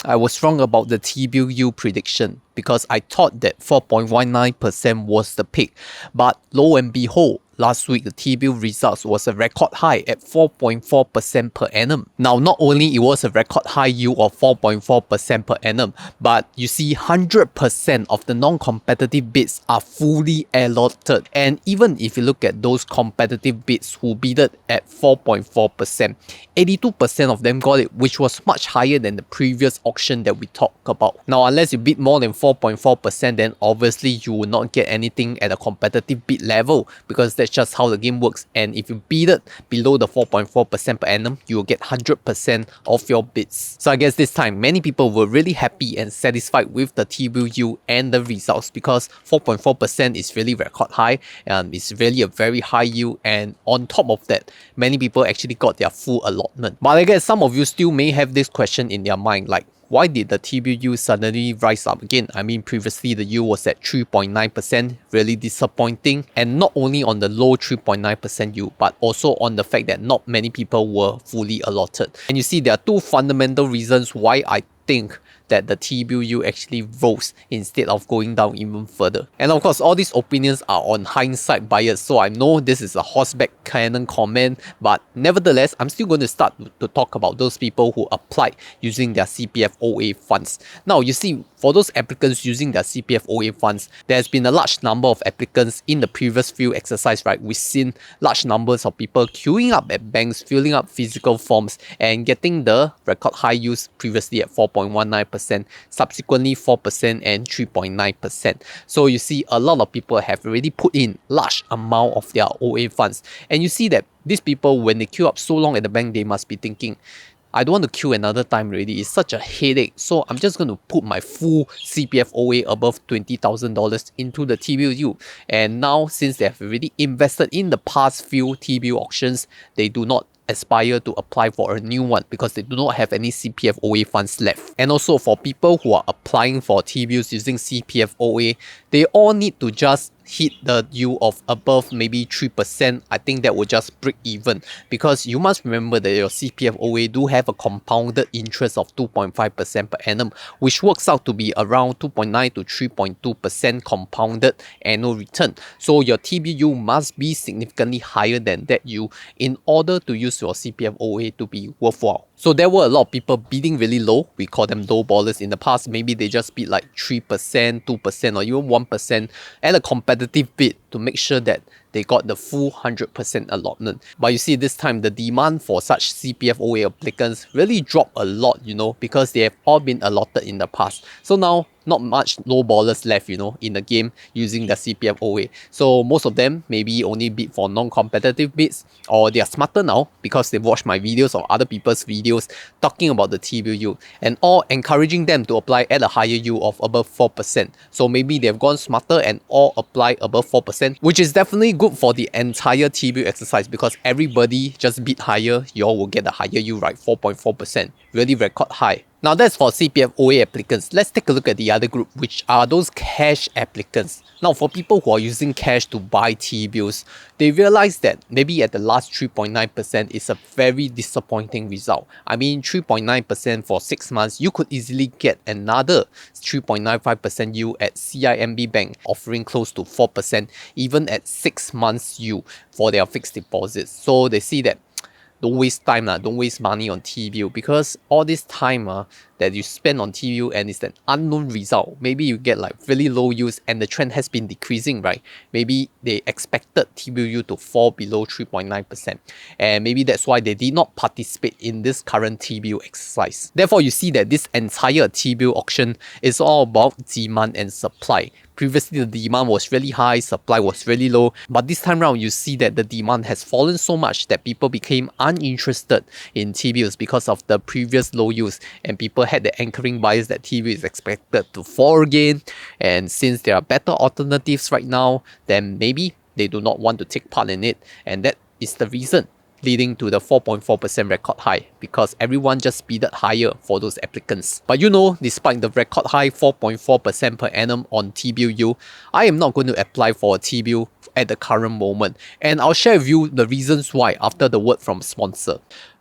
I was wrong about the T-bill yield prediction because I thought that 4.19% was the peak, but lo and behold, last week the T-bill results was a record high at 4.4% per annum. Now, not only it was a record high yield of 4.4% per annum, but you see 100% of the non-competitive bids are fully allotted. And even if you look at those competitive bids who bidded at 4.4%, 82% of them got it, which was much higher than the previous auction that we talked about. Now, unless you bid more than 4.4%, then obviously you will not get anything at a competitive bid level because that's just how the game works. And if you bid below the 4.4% per annum, you will get 100% of your bids. So I guess this time, many people were really happy and satisfied with the T-bill yield and the results because 4.4% is really record high and it's really a very high yield. And on top of that, many people actually got their full allotment. But I guess some of you still may have this question in their mind, like, why did the T-bill yield suddenly rise up again? I mean, previously the yield was at 3.9%, really disappointing. And not only on the low 3.9% yield, but also on the fact that not many people were fully allotted. And you see, there are two fundamental reasons why I think that the T-bill yield actually rose instead of going down even further. And of course, all these opinions are on hindsight bias, so I know this is a horseback cannon comment, but nevertheless, I'm still going to start to talk about those people who applied using their CPF OA funds. Now, you see, for those applicants using their CPF OA funds, there's been a large number of applicants in the previous few exercises, right? We've seen large numbers of people queuing up at banks, filling up physical forms, and getting the record high yields previously at 4.19%, subsequently 4% and 3.9%. So you see, a lot of people have already put in large amount of their OA funds. And you see that these people, when they queue up so long at the bank, they must be thinking, I don't want to queue another time already, it's such a headache, so I'm just going to put my full CPF OA above $20,000 into the T-bill yield. And now, since they have already invested in the past few T-bill auctions, they do not aspire to apply for a new one because they do not have any CPF OA funds left. And also for people who are applying for T-bills using CPF OA, they all need to just hit the yield of above maybe 3%. I think that will just break even, because you must remember that your CPF OA do have a compounded interest of 2.5% per annum, which works out to be around 2.9 to 3.2% compounded annual return. So your T-bill yield must be significantly higher than that yield in order to use your CPF OA to be worthwhile. So there were a lot of people bidding really low. We call them low ballers in the past. Maybe they just bid like 3%, 2% or even 1% at a competitive bid to make sure that they got the full 100% allotment. But you see, this time the demand for such CPF OA applicants really dropped a lot, because they have all been allotted in the past. So now, not much low ballers left, in the game using the CPF OA. So most of them maybe only bid for non-competitive bids, or they are smarter now because they've watched my videos or other people's videos talking about the T-bill yield, and all encouraging them to apply at a higher yield of above 4%. So maybe they've gone smarter and all apply above 4%, which is definitely good for the entire T-bill exercise, because everybody just bid higher, you all will get a higher yield, right? 4.4%, really record high. Now that's for CPF OA applicants. Let's take a look at the other group, which are those cash applicants. Now, for people who are using cash to buy T-bills, they realize that maybe at the last 3.9% is a very disappointing result. I mean, 3.9% for 6 months, you could easily get another 3.95% yield at CIMB Bank, offering close to 4%, even at 6 months yield for their fixed deposits. So they see that don't waste time, don't waste money on T-bill, because all this time that you spend on T-bill and it's an unknown result. Maybe you get like really low yields and the trend has been decreasing, right? Maybe they expected T-bill yield to fall below 3.9%, and maybe that's why they did not participate in this current T-bill exercise. Therefore, you see that this entire T-bill auction is all about demand and supply. Previously, the demand was really high, supply was really low, but this time around, you see that the demand has fallen so much that people became uninterested in T-bills because of the previous low yields, and people had the anchoring bias that T-bill is expected to fall again. And since there are better alternatives right now, then maybe they do not want to take part in it, and that is the reason leading to the 4.4% record high, because everyone just bidded higher for those applicants. But despite the record high 4.4% per annum on T-bill yield, I am not going to apply for a T-bill at the current moment, and I'll share with you the reasons why after the word from sponsor.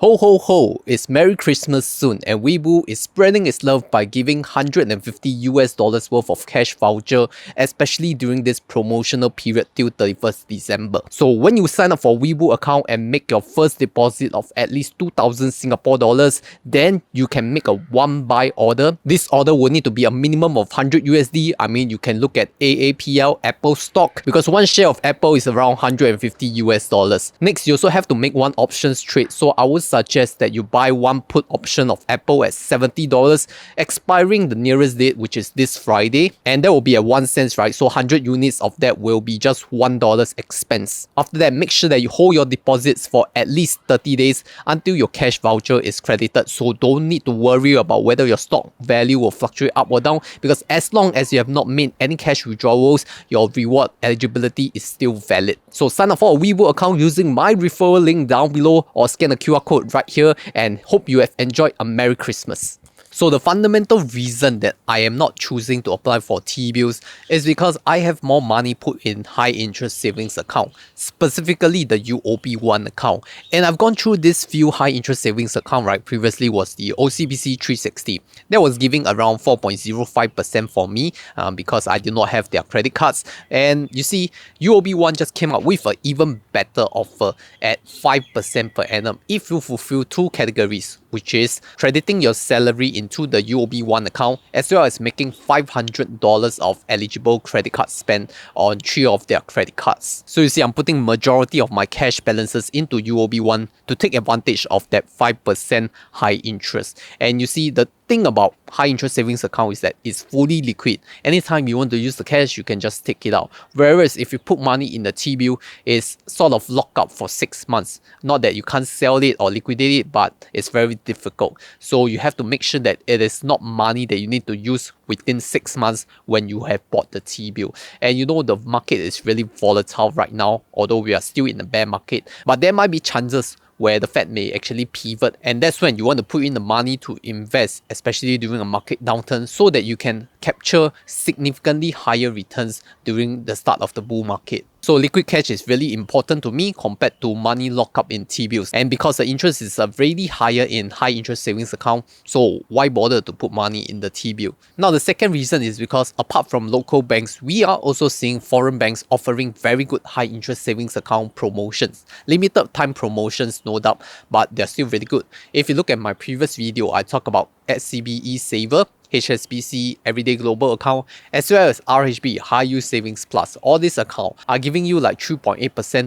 Ho ho ho, it's Merry Christmas soon and Weibo is spreading its love by giving $150 worth of cash voucher, especially during this promotional period till 31st December. So when you sign up for Weibo account and make your first deposit of at least 2,000 Singapore dollars, then you can make a one buy order. This order will need to be a minimum of 100 USD. I mean, you can look at AAPL Apple stock because one share of Apple is around 150 US dollars. Next, you also have to make one options trade. So I would suggest that you buy one put option of Apple at $70, expiring the nearest date, which is this Friday, and that will be at 1 cent, right? So 100 units of that will be just $1 expense. After that, make sure that you hold your deposits for at least 30 days until your cash voucher is credited. So don't need to worry about whether your stock value will fluctuate up or down, because as long as you have not made any cash withdrawals, your reward eligibility is still valid. So sign up for a Weibo account using my referral link down below or scan the QR code right here, and hope you have enjoyed a Merry Christmas. So the fundamental reason that I am not choosing to apply for T-bills is because I have more money put in high interest savings account, specifically the UOB One account. And I've gone through this few high interest savings account, right? Previously was the OCBC 360. That was giving around 4.05% for me because I did not have their credit cards. And you see, UOB One just came up with an even better offer at 5% per annum if you fulfill two categories, which is crediting your salary into the UOB One account, as well as making $500 of eligible credit card spend on 3 of their credit cards. So you see, I'm putting majority of my cash balances into UOB One to take advantage of that 5% high interest. And you see, the thing about high interest savings account is that it's fully liquid. Anytime you want to use the cash, you can just take it out. Whereas if you put money in the T-bill, it's sort of locked up for 6 months. Not that you can't sell it or liquidate it, but it's very difficult. So you have to make sure that it is not money that you need to use within 6 months when you have bought the T-bill. And you know, the market is really volatile right now, although we are still in the bear market. But there might be chances where the Fed may actually pivot, and that's when you want to put in the money to invest, especially during a market downturn, so that you can capture significantly higher returns during the start of the bull market. So liquid cash is really important to me compared to money locked up in T-bills. And because the interest is really higher in high interest savings account, so why bother to put money in the T-bill? Now the second reason is because apart from local banks, we are also seeing foreign banks offering very good high interest savings account promotions. Limited time promotions, no doubt, but they're still really good. If you look at my previous video, I talk about SCBE Saver, HSBC Everyday Global account, as well as RHB High Yield Savings Plus. All these accounts are giving you like 3.8%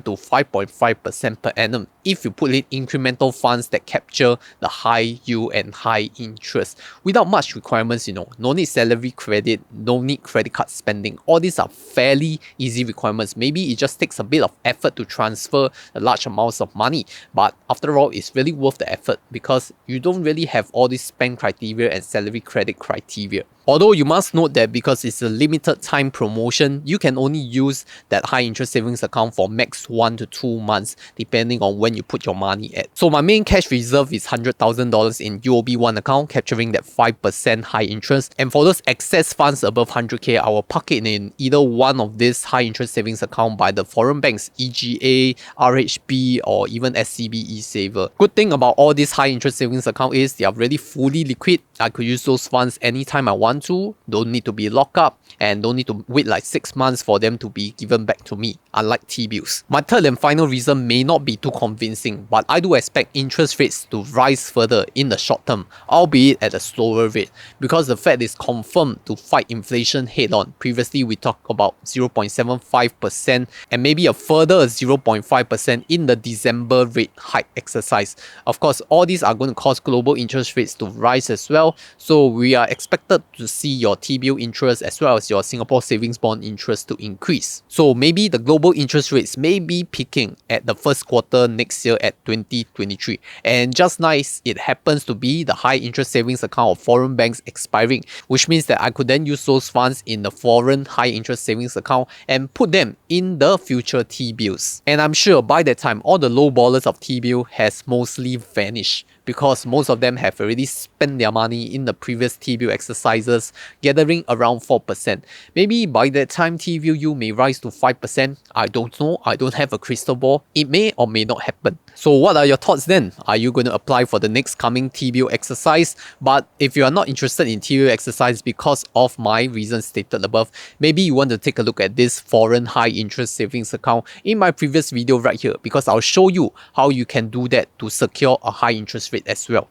to 5.5% per annum if you put in incremental funds that capture the high yield and high interest without much requirements. You know, no need salary credit, no need credit card spending. All these are fairly easy requirements. Maybe it just takes a bit of effort to transfer the large amounts of money, but after all, it's really worth the effort because you don't really have all these spend criteria and salary credit criteria. Although you must note that because it's a limited time promotion, you can only use that high interest savings account for max 1 to 2 months depending on when you put your money at. So my main cash reserve is $100,000 in UOB One account, capturing that 5% high interest. And for those excess funds above 100k, I will park it in either one of these high interest savings account by the foreign banks, EGA, RHB, or even SCBE Saver. Good thing about all these high interest savings account is they are really fully liquid. I could use those funds anytime I want to, don't need to be locked up, and don't need to wait like 6 months for them to be given back to me, unlike T-bills. My third and final reason may not be too convincing, but I do expect interest rates to rise further in the short term, albeit at a slower rate, because the Fed is confirmed to fight inflation head on. Previously, we talked about 0.75% and maybe a further 0.5% in the December rate hike exercise. Of course, all these are going to cause global interest rates to rise as well, so we are expected to see your T-bill interest as well as your Singapore savings bond interest to increase. So maybe the global interest rates may be peaking at the first quarter next year at 2023. And just nice, it happens to be the high interest savings account of foreign banks expiring, which means that I could then use those funds in the foreign high interest savings account and put them in the future T-bills. And I'm sure by that time, all the low ballers of T-bill has mostly vanished, because most of them have already spent their money in the previous T-bill exercises, gathering around 4%. Maybe by that time T-bill yield may rise to 5%. I don't know. I don't have a crystal ball. It may or may not happen. So what are your thoughts then? Are you going to apply for the next coming T-bill exercise? But if you are not interested in T-bill exercise because of my reasons stated above, maybe you want to take a look at this foreign high interest savings account in my previous video right here, because I'll show you how you can do that to secure a high interest rate as well.